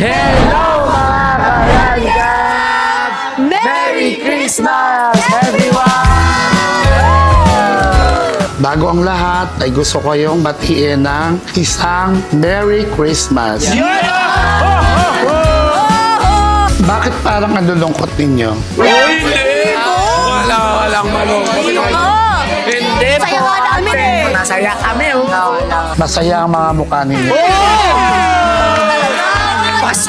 Hello mga kalangkap! Merry Christmas everyone! Bago ang lahat ay gusto ko kayong batiin ng isang Merry Christmas. Bakit parang nalulungkot ninyo? Hindi! Walang malungkot. Hindi po. Saya ka namin eh. Masaya kami. Masaya ang mga mukha ninyo.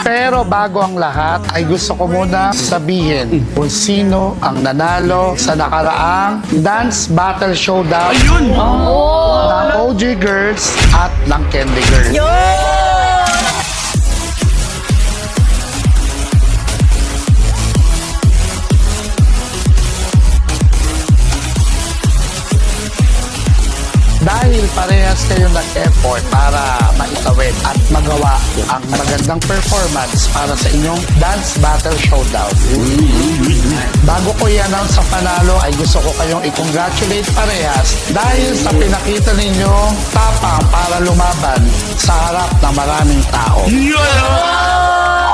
Pero bago ang lahat, ay gusto ko muna sabihin kung sino ang nanalo sa nakaraang Dance Battle Showdown ng OG Girls at ng Candy Girls. Dahil parehas kayo nag-effort para maitawid at magawa ang magandang performance para sa inyong Dance Battle Showdown. Bago ko i-announce sa panalo ay gusto ko kayong i-congratulate parehas dahil sa pinakita ninyong tapang para lumaban sa harap ng maraming tao.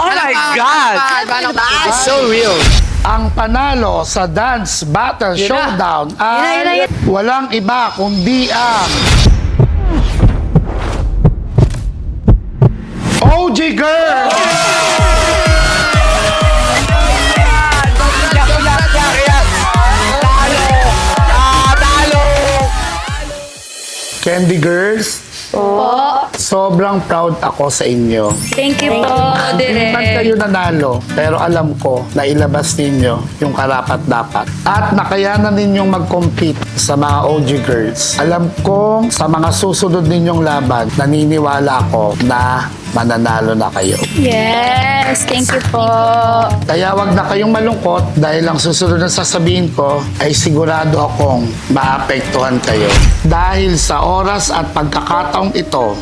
Oh my God! It's so real. Ang panalo sa Dance Battle Showdown ay walang iba kundi ang OG Girls! Candy Girls, sobrang proud ako sa inyo. Thank you po, Hindi man kayo nanalo, pero alam ko na ilabas ninyo yung karapat-dapat. At nakayanan ninyong mag-compete sa mga OG Girls. Alam kong sa mga susunod ninyong laban, naniniwala ako na mananalo na kayo. Yes, thank you po. Kaya wag na kayong malungkot dahil ang susunod na sasabihin ko ay sigurado akong maapektuhan kayo. Dahil sa oras at pagkakataong ito,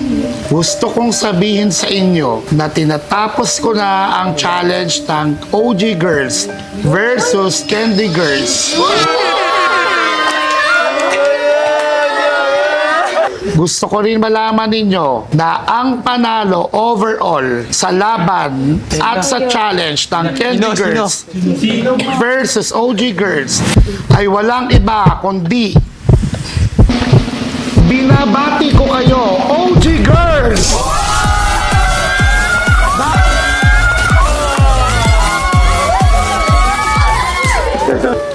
gusto kong sabihin sa inyo na tinatapos ko na ang challenge ng OG Girls versus Candy Girls. Gusto ko rin malaman ninyo na ang panalo overall sa laban at sa challenge ng Candy Girls versus OG Girls ay walang iba kundi binabati ko kayo, OG Girls!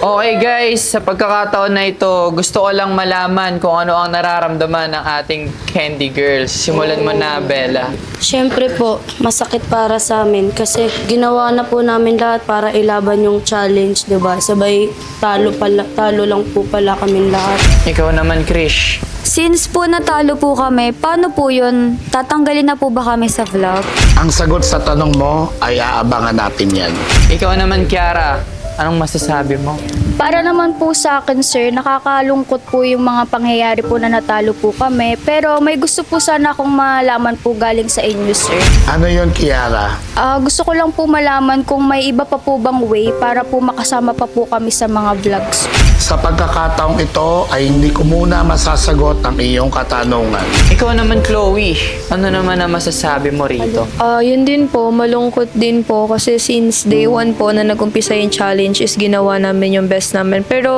Okay guys, sa pagkakataon na ito, gusto ko lang malaman kung ano ang nararamdaman ng ating Candy Girls. Simulan mo na, Bella. Siyempre po, masakit para sa amin kasi ginawa na po namin lahat para ilaban yung challenge, 'di ba? Sabay talo lang po pala kaming lahat. Ikaw naman, Krish. Since po natalo po kami, paano po yun? Tatanggalin na po ba kami sa vlog? Ang sagot sa tanong mo ay aabangan natin yan. Ikaw naman, Kiara. Anong masasabi mo? Para naman po sa akin, sir, nakakalungkot po yung mga pangyayari po na natalo po kami. Pero may gusto po sana akong malaman po galing sa inyo, sir. Ano yon, Kiara? Gusto ko lang po malaman kung may iba pa po bang way para po makasama pa po kami sa mga vlogs. Sa pagkakataong ito ay hindi ko muna masasagot ang iyong katanungan. Ikaw naman, Chloe. Ano naman ang masasabi mo rito? Yun din po, malungkot din po kasi since day one po na nag-umpisa yung challenge is ginawa namin yung best namin. Pero,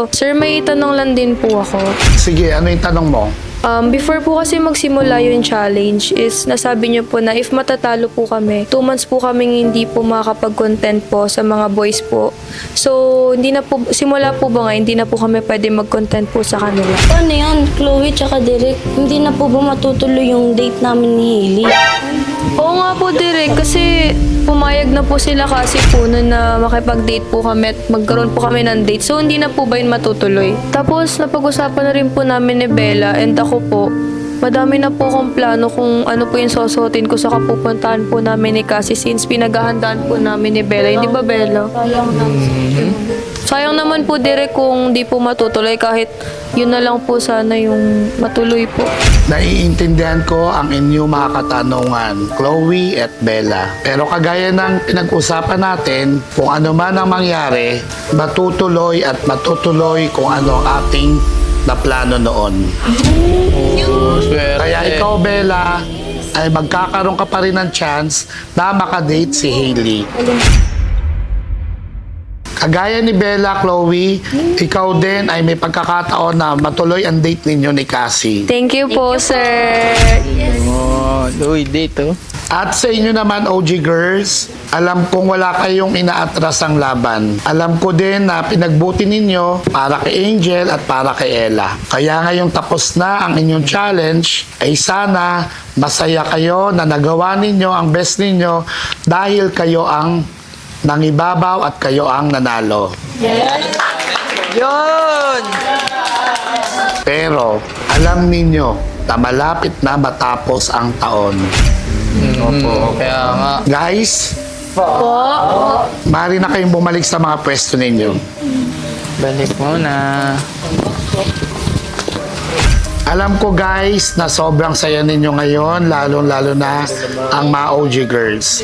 sir, may tanong lang din po ako. Sige, ano yung tanong mo? Before po kasi magsimula yung challenge is nasabi niyo po na if matatalo po kami, 2 months po kaming hindi po makakapag-content po sa mga boys po. So, hindi na po, simula po ba nga, hindi na po kami pwede mag-content po sa kanila. Paano yan, Chloe tsaka Derek? Hindi na po ba matutuloy yung date namin ni Hailey? Oo nga po, Derek, kasi pumayag na po sila kasi po na makipag-date po kami at magkaroon po kami ng date. So, hindi na po ba yun matutuloy? Tapos, napag-usapan na rin po namin ni Bella and ako po, madami na po akong plano kung ano po yung susuotin ko sa kapupuntahan po namin ni Cassie since pinaghahandaan po namin ni Bella. Hindi ba, Bella? Sayang naman po, Derek, kung di po matutuloy kahit yun na lang po sana yung matuloy po. Naiintindihan ko ang inyong mga katanungan, Chloe at Bella. Pero kagaya ng pinag-usapan natin, kung ano man ang mangyari, matutuloy at matutuloy kung ano ang ating na plano noon. Kaya ikaw, Bella, ay magkakaroon ka pa rin ng chance na makadate si Hailey. Kagaya ni Bella, Chloe, ikaw din ay may pagkakataon na matuloy ang date ninyo ni Cassie. Thank you po, sir. Uy, date oh. At sa inyo naman, OG girls, alam kong wala kayong inaatras ang laban. Alam ko din na pinagbuti ninyo para kay Angel at para kay Ella. Kaya ngayong tapos na ang inyong challenge, ay sana masaya kayo na nagawa ninyo ang best ninyo dahil kayo ang nangibabaw at kayo ang nanalo. Yun! Pero alam ninyo na malapit na matapos ang taon. Opo, kaya nga. Guys, maaari na kayong bumalik sa mga pwesto ninyo. Balik muna. Alam ko guys na sobrang saya ninyo ngayon, lalo na ang mga OG girls.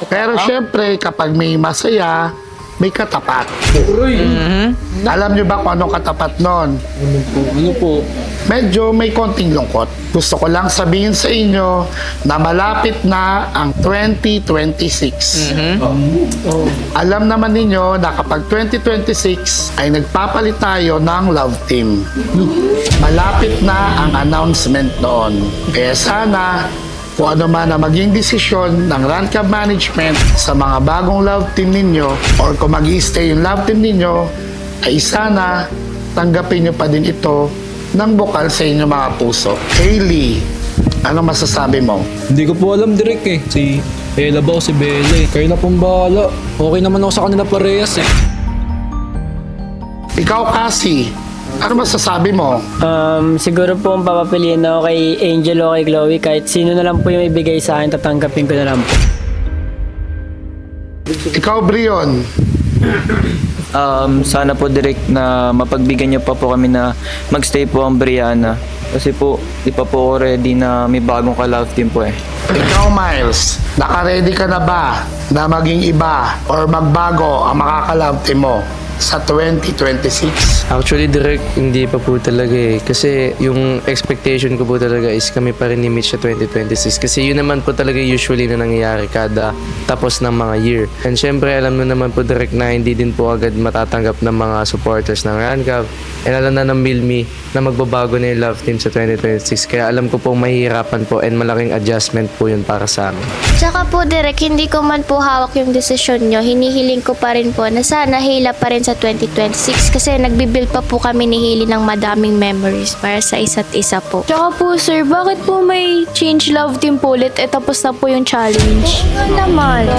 Pero syempre, kapag may masaya, may katapat. Alam nyo ba kung anong katapat nun? Ano po? Medyo may konting lungkot. Gusto ko lang sabihin sa inyo na malapit na ang 2026. Alam naman ninyo na kapag 2026 ay nagpapalit tayo ng love team. Malapit na ang announcement noon. Kaya sana kung ano man na maging desisyon ng Rancab Management sa mga bagong love team ninyo or kung mag-i-stay yung love team ninyo, ay sana tanggapin nyo pa din ito ng bukal sa inyong mga puso. Hailey, ano masasabi mo? Hindi ko po alam, Direk eh. Si Ella ba o si Bella eh. Kayo na pong bahala. Okay naman ako sa kanila parehas eh. Ikaw, Cassie, ano masasabi mo? Siguro po ang papapiliin ako kay Angel o kay Chloe. Kahit sino na lang po yung ibigay sa akin, tatanggapin ko na lang po. Ikaw, Brion, Sana po direct na mapagbigyan niyo pa po kami na magstay po ang Brianna. Kasi po, di pa po ako ready na may bagong ka-love team po eh. ikaw, Miles, naka-ready ka na ba na maging iba or magbago ang makaka-love team mo sa 2026? Actually, direct, hindi pa po talaga eh. Kasi yung expectation ko po talaga is kami pa rin ni Mitch sa 2026. Kasi yun naman po talaga usually na nangyayari kada tapos ng mga year. And syempre, alam mo naman po direct na hindi din po agad matatanggap ng mga supporters ng Rancab. And alam na ng Milmi na magbabago na yung love team sa 2026. Kaya alam ko pong mahihirapan po and malaking adjustment po yun para sa amin. Tsaka po, Direk, hindi ko man po hawak yung desisyon nyo. Hinihiling ko pa rin po na sana hila pa rin sa 2026 kasi nagbibuild pa po kami ni Hailey ng madaming memories para sa isa't isa po. Tsaka po, sir, bakit po may change love team po ulit? Tapos na po yung challenge. Naman.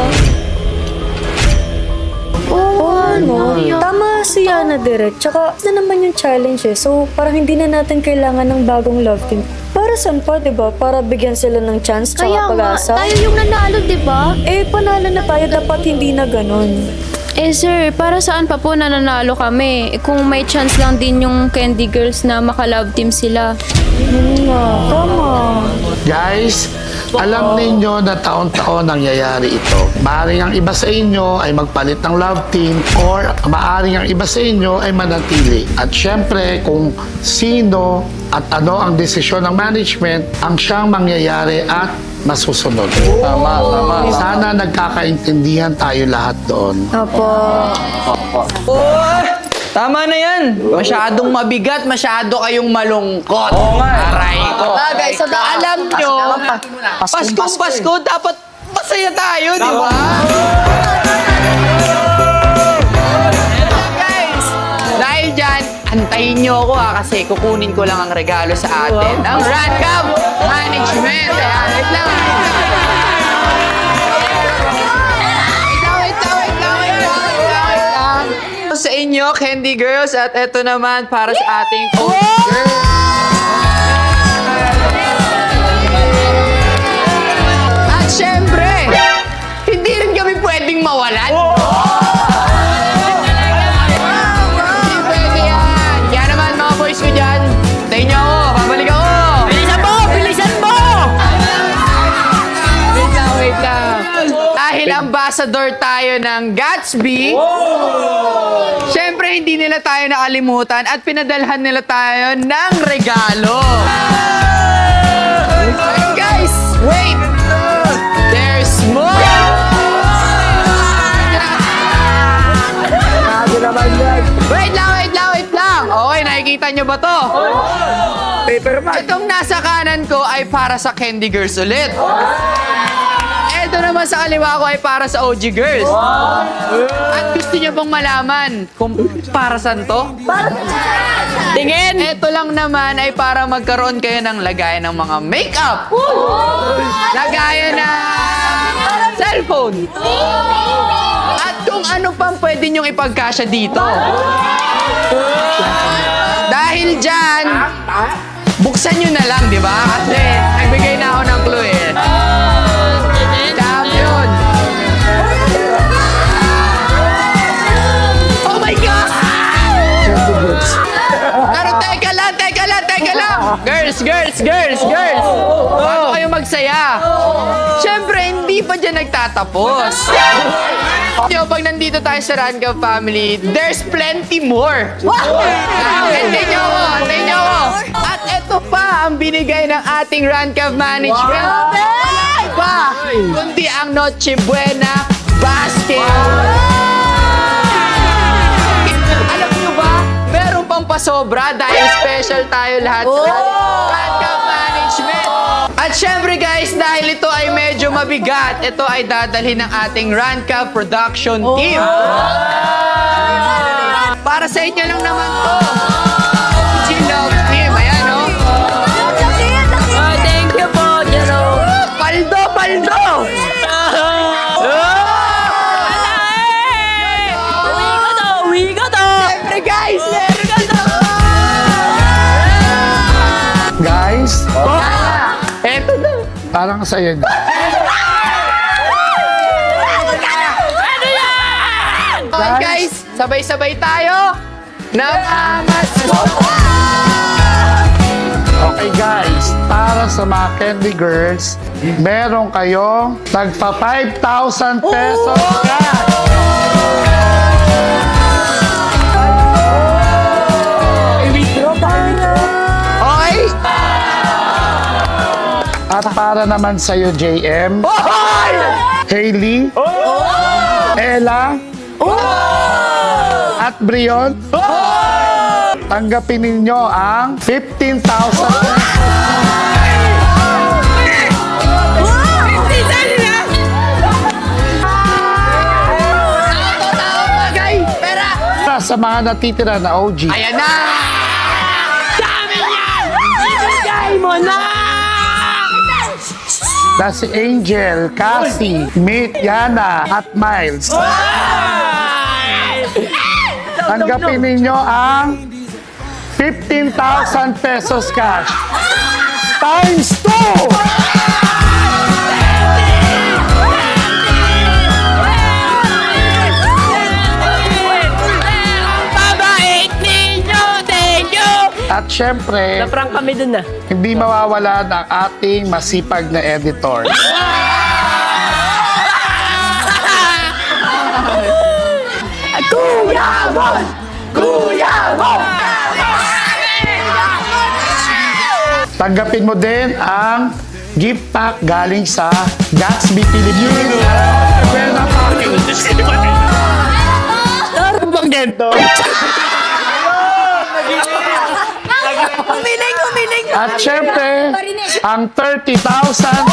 Tama si Yana direct. Tsaka na naman yung challenge eh. So parang hindi na natin kailangan ng bagong love team. Para saan pa, di ba? Para bigyan sila ng chance tsaka Kaya nga, pag-asa. tayo yung nanalo, di ba? Eh, panalo na tayo. Dapat hindi na ganun. Eh sir, para saan pa po nananalo kami? Eh, kung may chance lang din yung Candy Girls na maka-love team sila. Tama. Guys, alam ninyo na taon-taon nangyayari ito. Maaring ang iba sa inyo ay magpalit ng love team or maaring ang iba sa inyo ay manatili. At syempre, kung sino at ano ang desisyon ng management, ang siyang mangyayari at masusunod. Tama. Sana nagkakaintindihan tayo lahat doon. Tama na yan! Masyadong mabigat, masyado kayong malungkot. Oo nga. Aray ko. Guys, alam nyo, Paskong Pasko, dapat masaya tayo, di ba? Guys, dahil dyan, antayin nyo ako kasi kukunin ko lang ang regalo sa atin. Ang Rancab Management. Ayan, wait lang. Sa inyo, Candy Girls, at eto naman para sa ating girls. At syempre, hindi rin kami pwedeng mawalan. Hindi pwede yan. Kaya naman mga boys ko dyan, tayo nyo ako, babalik ako. Bilisan mo! Wait lang. Dahil ang ambassador tayo ng Gatsby. Siyempre, hindi nila tayo nakalimutan at pinadalhan nila tayo ng regalo. And guys, wait! There's more! Wait lang! Okay, nakikita nyo ba to? Itong nasa kanan ko ay para sa Candy Girls ulit. Ito naman sa kaliwa ko ay para sa OG Girls. At gusto nyo bang malaman kung para saan to? Tingin! Ito lang naman ay para magkaroon kayo ng lagayan ng mga makeup. Lagayan ng cellphone. At kung ano pang pwede nyong ipagkasya dito. Dahil dyan, buksan nyo na lang, di ba? Kasi nagbigay na ako ng clue eh. Champion! Oh my God! Pero teka lang! Girls! Bago kayo magsaya. Siyempre, hindi pa dyan nagtatapos. Yo, pag nandito tayo sa Ranca family, there's plenty more. Antayin nyo ako. At ito pa ang binigay ng ating Ranca management. Wala pa, kundi ang Noche Buena basket. Alam nyo ba, meron pang pasobra dahil special tayo lahat sa Ranca management. At syempre guys, dahil ito ay medyo mabigat, ito ay dadalhin ng ating Ranca production team. Para sa inyo lang naman to. G-Love team, ayan o. Thank you po, Jerome. Paldo! Uwi ko to! Syempre guys, meron ka to. Guys, Eto na. parang sa'yo na. Okay guys, sabay-sabay tayo. Namamas mo. Okay guys, para sa mga Candy Girls, meron kayong tagpa 5,000 pesos cash. Okay? At para naman sa'yo, JM, Hailey, Ella, at Brion, tanggapin ninyo ang 15,000 pesos. Para sa mga natitira na OG, Ayan na! na si Angel, Cassie, Meet, Yana, at Miles. Tanggapin ninyo ang 15,000 pesos cash times 2! At syempre, Na-prank kami dun na. hindi mawawala ng ating masipag na editor. Tanggapin mo din ang gift pack galing sa Gatsby Philippines. Buena package. Ano bang ganito? At syempre, ang 30,000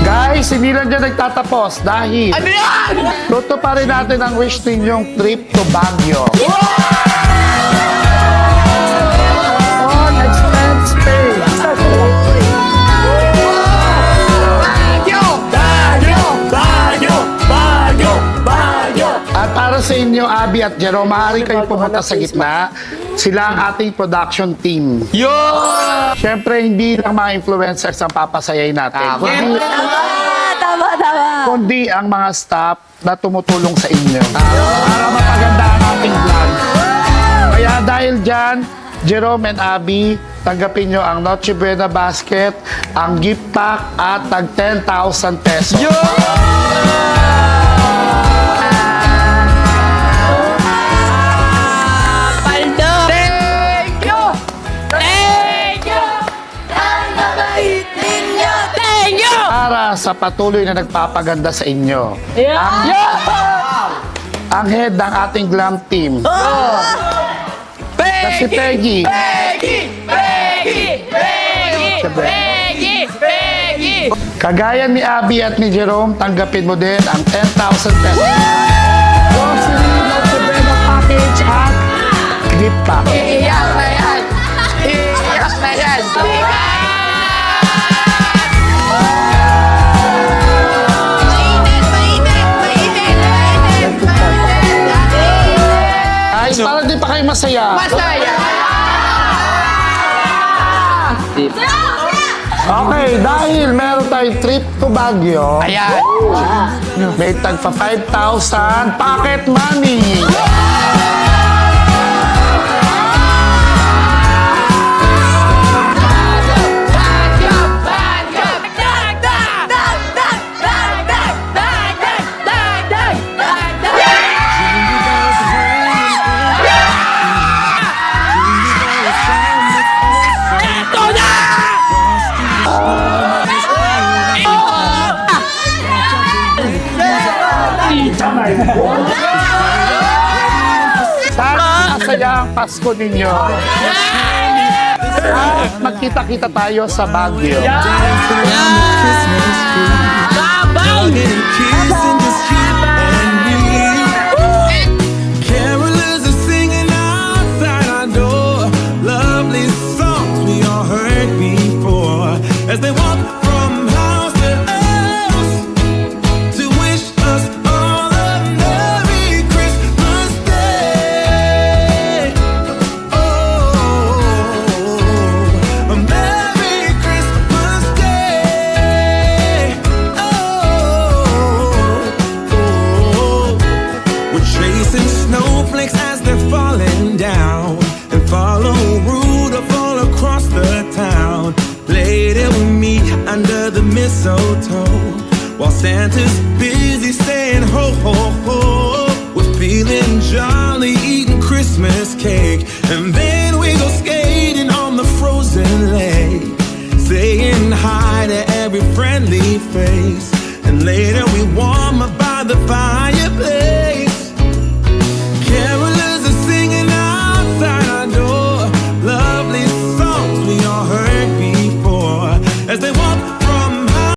guys, hindi lang dyan nagtatapos dahil Ano yan? tutuparin natin ang wish ninyong trip to Baguio. All expense paid. At para sa inyo, Abby at Jerome, maaari kayo pumunta sa gitna. Sila ang ating production team. Yo! Siyempre, hindi lang mga influencers ang papasayay natin. Tama. Kundi ang mga staff na tumutulong sa inyo. Para mapaganda ang ating vlog. Kaya Kaya dahil dyan, Jerome and Abby, tanggapin nyo ang Noche Buena basket, ang gift pack at tag 10,000 pesos. Paldo! Thank you! Thank you! Thank you! Para sa patuloy na nagpapaganda sa inyo, ang head ng ating glam team, na si Peggy. Kagaya ni Abby at ni Jerome, tanggapin mo din ang 10,000 pesos. Grocery, Noche Buena package at gift pack. Iyak na yan! Iyak na yan! Guys, parang di pa kayo masaya. Masaya! Okay, dahil meron tayong trip to Baguio, Ayan! may tagpa 5,000 pocket money. Sana masaya ang Pasko ninyo. At magkita-kita tayo sa Baguio. Carolers are singing outside our door. Lovely songs we all heard before. As they walk from house to house to wish us all a Merry Christmas Day. Oh, a Merry Christmas Day. Oh, we're chasing snowflakes as they're falling down, and follow Rudolph all across the town. Later we meet under the mistletoe, while Santa's busy saying ho ho ho. We're feeling jolly, eating Christmas cake, and then we go skating on the frozen lake, saying hi to every friendly face. And later we warm up by the fire